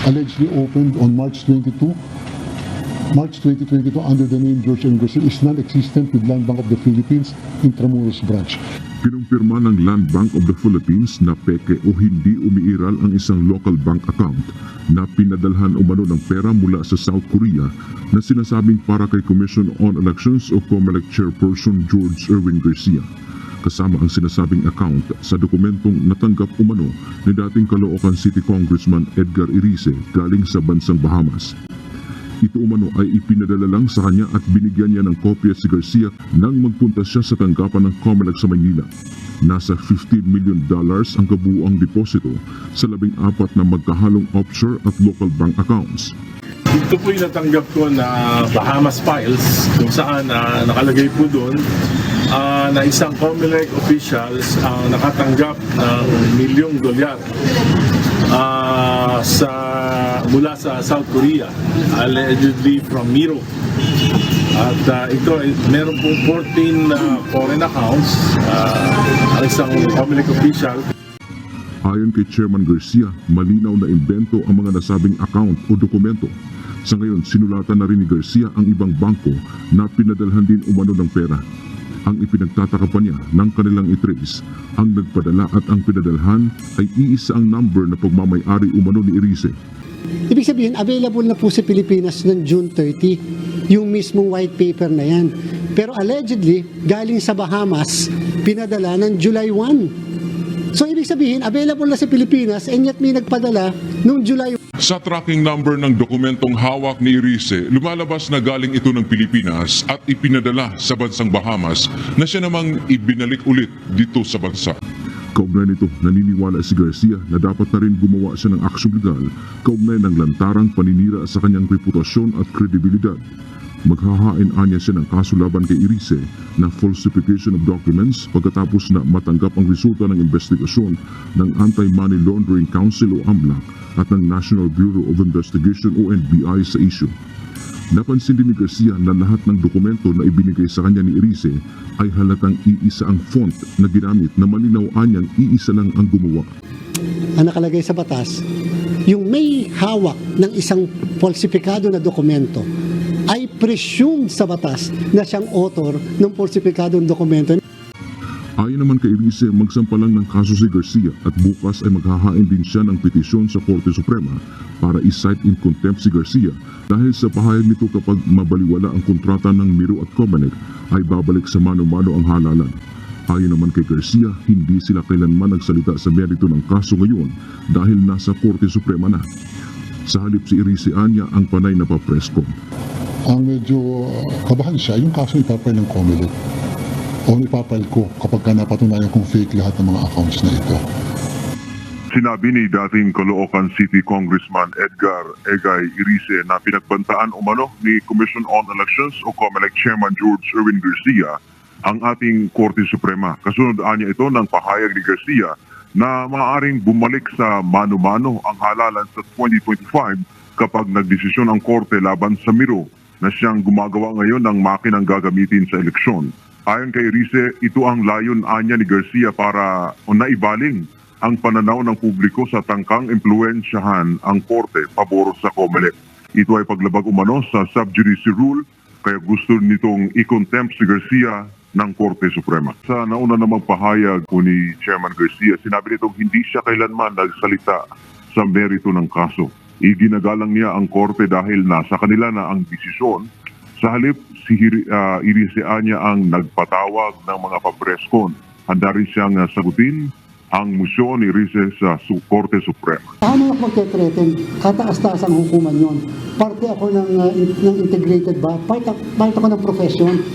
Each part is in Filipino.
allegedly opened on March 2022 under the name George M. Garcia is non-existent with Land Bank of the Philippines Intramuros Branch. Kinumpirma ng Land Bank of the Philippines na peke o hindi umiiral ang isang local bank account na pinadalhan umano ng pera mula sa South Korea na sinasabing para kay Commission on Elections o COMELEC Chairperson George Erwin Garcia. Kasama ang sinasabing account sa dokumentong natanggap umano ni dating Caloocan City Congressman Edgar Irice galing sa bansang Bahamas. Ito umano ay ipinadala lang sa kanya at binigyan niya ng kopya si Garcia nang magpunta siya sa tanggapan ng COMELEC sa Maynila. Nasa $15 million ang kabuuang deposito sa 14 na magkahalong offshore at local bank accounts. Ito po yung natanggap ko na Bahamas files kung saan nakalagay po doon na isang COMELEC officials ang nakatanggap ng $1 million mula sa South Korea, allegedly from Miro. At ito, meron pong 14 foreign accounts, ang isang COMELEC official. Ayon kay Chairman Garcia, malinaw na imbento ang mga nasabing account o dokumento. Sa ngayon, sinulatan na rin ni Garcia ang ibang bangko na pinadalhan din umano ng pera. Ang ipinagtataka pa niya ng kanilang itrace, ang nagpadala at ang pinadalhan ay iisa ang number na pagmamay-ari umano ni Irice. Ibig sabihin, available na po sa Pilipinas ng June 30, yung mismong white paper na yan. Pero allegedly, galing sa Bahamas, pinadala ng July 1. So ibig sabihin, available na sa Pilipinas and yet may nagpadala noong July 1. Sa tracking number ng dokumentong hawak ni Irice, lumalabas na galing ito ng Pilipinas at ipinadala sa bansang Bahamas na siya namang ibinalik ulit dito sa bansa. Kaugnay nito, naniniwala si Garcia na dapat na rin gumawa siya ng aksyon legal kaugnay ng lantarang paninira sa kanyang reputasyon at kredibilidad. Maghahain anya siya ng kaso laban kay Irice na falsification of documents pagkatapos na matanggap ang resulta ng investigasyon ng Anti-Money Laundering Council o AMLAC at ng National Bureau of Investigation o NBI sa issue. Napansin din ni Garcia na lahat ng dokumento na ibinigay sa kanya ni Irice ay halatang iisa ang font na ginamit na malinaw anyang iisa lang ang gumawa. Ang nakalagay sa batas, yung may hawak ng isang falsifikado na dokumento ay presumed sa batas na siyang author ng falsifikadong dokumento. Ayon naman kay Irice, magsampa lang ng kaso si Garcia at bukas ay maghahain din siya ng petisyon sa Korte Suprema para i-cite in contempt si Garcia dahil sa pahayag nito kapag mabaliwala ang kontrata ng Miro at COMELEC ay babalik sa mano-mano ang halalan. Ayon naman kay Garcia, hindi sila kailanman nagsalita sa merito ng kaso ngayon dahil nasa Korte Suprema na. Sa halip si Irice anya ang panay na pa-presscon. Ang medyo kabahan siya, yung kaso ipapile ng COMELEC o ipapile ko kapag napatunayan kong fake lahat ng mga accounts na ito. Sinabi ni dating Caloocan City Congressman Edgar Egay Irice na pinagbantaan umano ni Commission on Elections o COMELEC Chairman George Erwin Garcia ang ating Korte Suprema. Kasunod niya ito ng pahayag ni Garcia na maaaring bumalik sa mano-mano ang halalan sa 2025 kapag nagdesisyon ang Korte laban sa Miro na siyang gumagawa ngayon ng makinang gagamitin sa eleksyon. Ayon kay Irice, ito ang layon anya ni Garcia para naibaling ang pananaw ng publiko sa tangkang impluensyahan ang Korte pabor sa COMELEC. Ito ay paglabag umano sa sub judice rule kaya gusto nitong i-contempt si Garcia ng Korte Suprema. Sa nauna namang pahayag po ni Chairman Garcia, sinabi nitong hindi siya kailanman nagsalita sa merito ng kaso. Iginagalang niya ang Korte dahil nasa kanila na ang desisyon. Sa halip, si Irice anya ang nagpatawag ng mga papreskon. Handa rin siyang sagutin ang musyon ni Irice sa Korte Suprema. Paano ako magte-threaten? Kataas-taas ang hukuman yon. Parte ako ng integrated ba? Parte ako ng profession.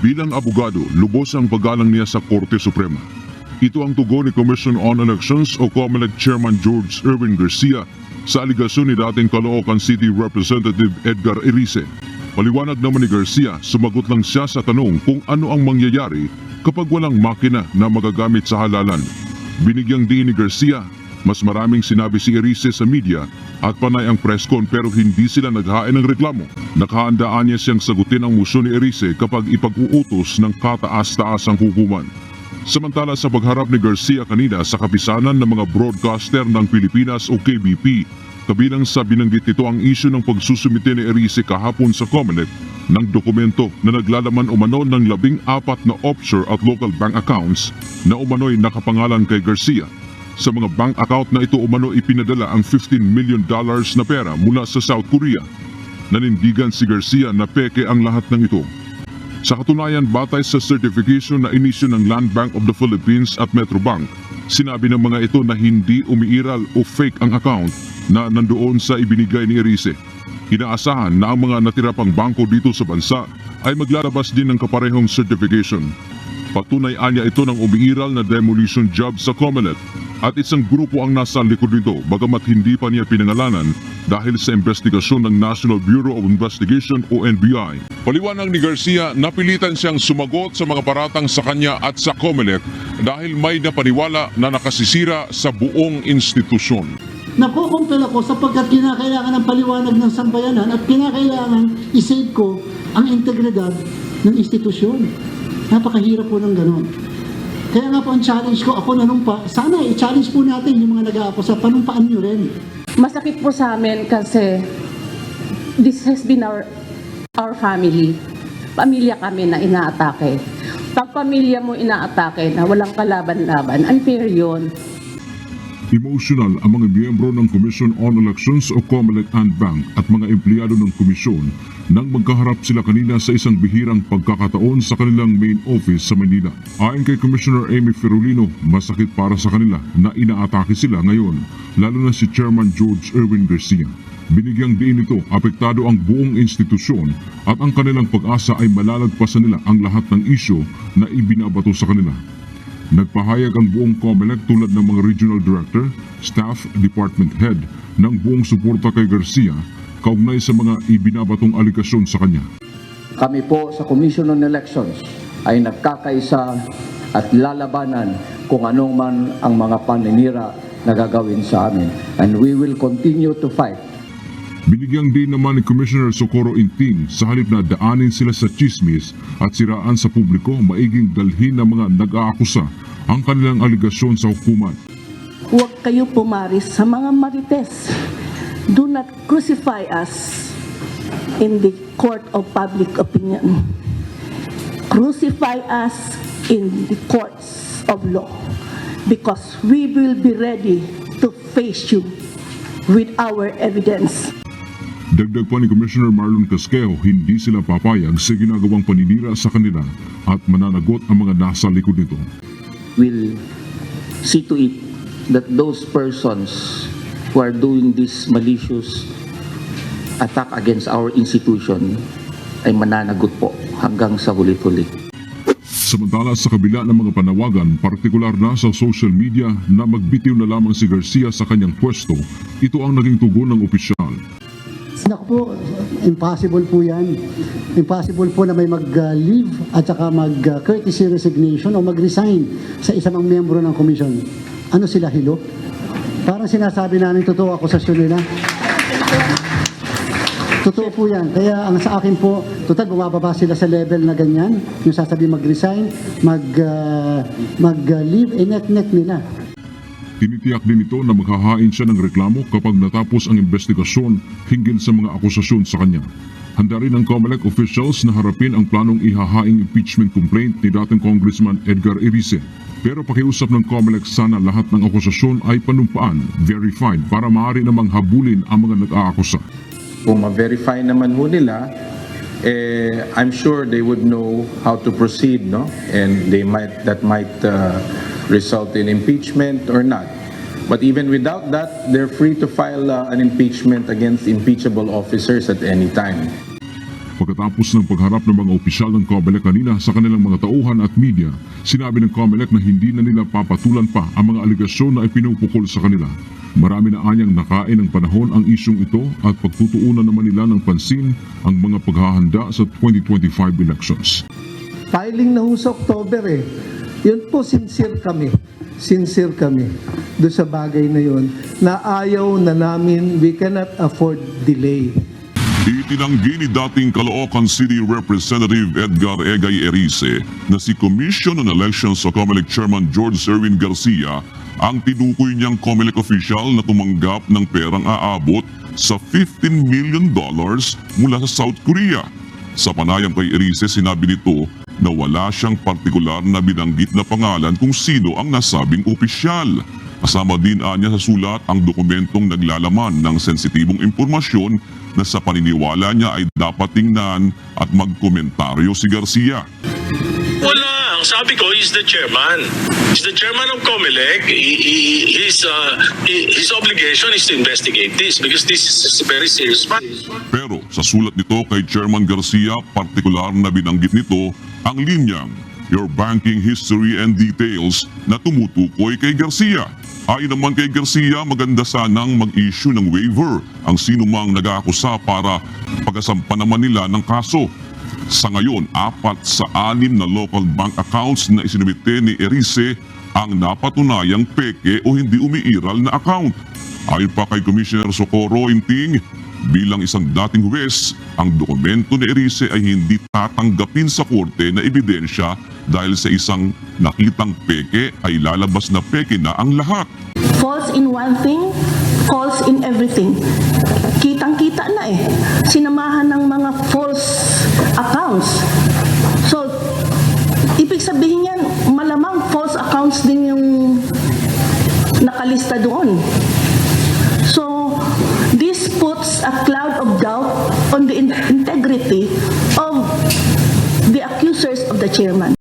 Bilang abogado, lubos ang paggalang niya sa Korte Suprema. Ito ang tugon ni Commission on Elections o COMELEC Chairman George Erwin Garcia sa aligasyon ni dating Caloocan City Representative Edgar Irice. Paliwanag naman ni Garcia, sumagot lang siya sa tanong kung ano ang mangyayari kapag walang makina na magagamit sa halalan. Binigyang diin ni Garcia, mas maraming sinabi si Irice sa media at panay ang presscon pero hindi sila naghain ng reklamo. Nakahandaan niya siyang sagutin ang musyon ni Irice kapag ipag-uutos ng kataas-taasang hukuman. Samantala sa pagharap ni Garcia kanina sa kapisanan ng mga broadcaster ng Pilipinas o KBP, Kabilang sa binanggit nito ang isyu ng pagsusumite ni Erice kahapon sa COMELEC ng dokumento na naglalaman umano ng 14 na offshore at local bank accounts na umano'y nakapangalan kay Garcia. Sa mga bank account na ito umano ipinadala ang $15 million na pera mula sa South Korea. Nanindigan si Garcia na peke ang lahat ng ito. Sa katunayan, batay sa certification na inisyu ng Land Bank of the Philippines at Metrobank, sinabi ng mga ito na hindi umiiral o fake ang account na nandoon sa ibinigay ni Erice. Inaasahan na ang mga natira pang bangko dito sa bansa ay maglalabas din ng kaparehong certification. Patunay anya ito ng umiiral na demolition job sa COMELEC at isang grupo ang nasa likod nito bagamat hindi pa niya pinangalanan dahil sa investigasyon ng National Bureau of Investigation o NBI. Paliwanag ni Garcia, napilitan siyang sumagot sa mga paratang sa kanya at sa COMELEC dahil may napaniwala na nakasisira sa buong institusyon. Nakukumpel ako sapagkat kinakailangan ng paliwanag ng sambayanan at kinakailangan isave ko ang integridad ng institusyon. Napakahirap po ng ganun. Kaya nga po ang challenge ko, ako nanumpa, sana i-challenge po natin yung mga nag-aakusa, panumpaan nyo rin. Masakit po sa amin kasi this has been our family. Pamilya kami na inaatake. Pag pamilya mo inaatake na walang kalaban-laban, unfair yun. Emotional ang mga miyembro ng Commission on Elections o COMELEC and Bank at mga empleyado ng komisyon nang magkaharap sila kanina sa isang bihirang pagkakataon sa kanilang main office sa Manila. Ayon kay Commissioner Amy Ferolino, masakit para sa kanila na inaatake sila ngayon, lalo na si Chairman George Erwin Garcia. Binigyang diin nito, apektado ang buong institusyon at ang kanilang pag-asa ay malalagpasan nila ang lahat ng isyu na ibinabato sa kanila. Nagpahayag ang buong COMELEC tulad ng mga regional director, staff, department head ng buong suporta kay Garcia kaugnay sa mga ibinabatong aligasyon sa kanya. Kami po sa Commission on Elections ay nagkakaisa at lalabanan kung anong man ang mga paninira na gagawin sa amin. And we will continue to fight. Binigyang din naman ni Commissioner Socorro Inting sa halip na daanin sila sa chismis at siraan sa publiko, maiging dalhin ng mga nag-aakusa ang kanilang aligasyon sa hukuman. Huwag kayo pumaris sa mga marites. Do not crucify us in the court of public opinion. Crucify us in the courts of law because we will be ready to face you with our evidence. Dagdag pa ni Commissioner Marlon Casquejo, hindi sila papayag sa ginagawang paninira sa kanila at mananagot ang mga nasa likod nito. We'll see to it that those persons who are doing this malicious attack against our institution ay mananagot po hanggang sa huli-huli. Samantala sa kabila ng mga panawagan, partikular na sa social media na magbitiw na lamang si Garcia sa kanyang pwesto, ito ang naging tugon ng opisyal. Naku po, impossible po yan. Impossible po na may mag-leave at saka mag-courtesy resignation o mag-resign sa isang miyembro ng komisyon. Ano sila, hilo? Parang sinasabi namin totoo akusasyon nila. Totoo po yan. Kaya ang sa akin po, total bumababa sila sa level na ganyan. Yung sasabi mag-resign, mag-leave, net-net nila. Tinitiyak din ito na maghahain siya ng reklamo kapag natapos ang investigasyon hinggil sa mga akusasyon sa kanya. Handa rin ang COMELEC officials na harapin ang planong ihahaing impeachment complaint ni dating Congressman Edgar Erice. Pero pakiusap ng COMELEC sana lahat ng akusasyon ay panumpaan, verified para maaari namang habulin ang mga nag-aakusa. Kung ma-verify naman ho nila, I'm sure they would know how to proceed, no? And that might result in impeachment or not. But even without that, they're free to file an impeachment against impeachable officers at any time. Pagkatapos ng pagharap ng mga opisyal ng COMELEC kanina sa kanilang mga tauhan at media, sinabi ng COMELEC na hindi na nila papatulan pa ang mga aligasyon na ipinupukol sa kanila. Marami na anyang nakain ng panahon ang isyong ito at pagtutuunan naman nila ng pansin ang mga paghahanda sa 2025 elections. Filing na ho sa October eh. Yun po, sincere kami doon sa bagay na yun na ayaw na namin, we cannot afford delay. Itinanggi ni dating Caloocan City Representative Edgar Egay Erice na si Commission on Elections o COMELEC Chairman George Erwin Garcia ang tinukoy niyang COMELEC official na tumanggap ng perang aabot sa $15 million mula sa South Korea. Sa panayam kay Erice, sinabi nito na wala siyang partikular na binanggit na pangalan kung sino ang nasabing opisyal. Kasama din niya sa sulat ang dokumentong naglalaman ng sensitibong impormasyon na sa paniniwala niya ay dapat tingnan at magkomentaryo si Garcia. Wala. Ang sabi ko, he's the chairman. He's the chairman of COMELEC. His obligation is to investigate this because this is a very serious matter. Pero sa sulat nito kay Chairman Garcia, partikular na binanggit nito ang linyang your banking history and details na tumutukoy kay Garcia. Ayon naman kay Garcia, maganda sanang mag-issue ng waiver ang sinumang nag-aakusa para pagasampa naman nila ng kaso. Sa ngayon, 4 sa 6 na local bank accounts na isinumite ni Erice ang napatunayang peke o hindi umiiral na account. Ayon pa kay Commissioner Socorro Inting, bilang isang dating huwes, ang dokumento ni Erice ay hindi tatanggapin sa korte na ebidensya dahil sa isang nakitang peke ay lalabas na peke na ang lahat. False in one thing, false in everything. Kitang-kita na eh. Sinamahan ng mga false accounts. So, ibig sabihin yan, malamang false accounts din yung nakalista doon. So, this puts a cloud of doubt on the integrity of the accusers of the chairman.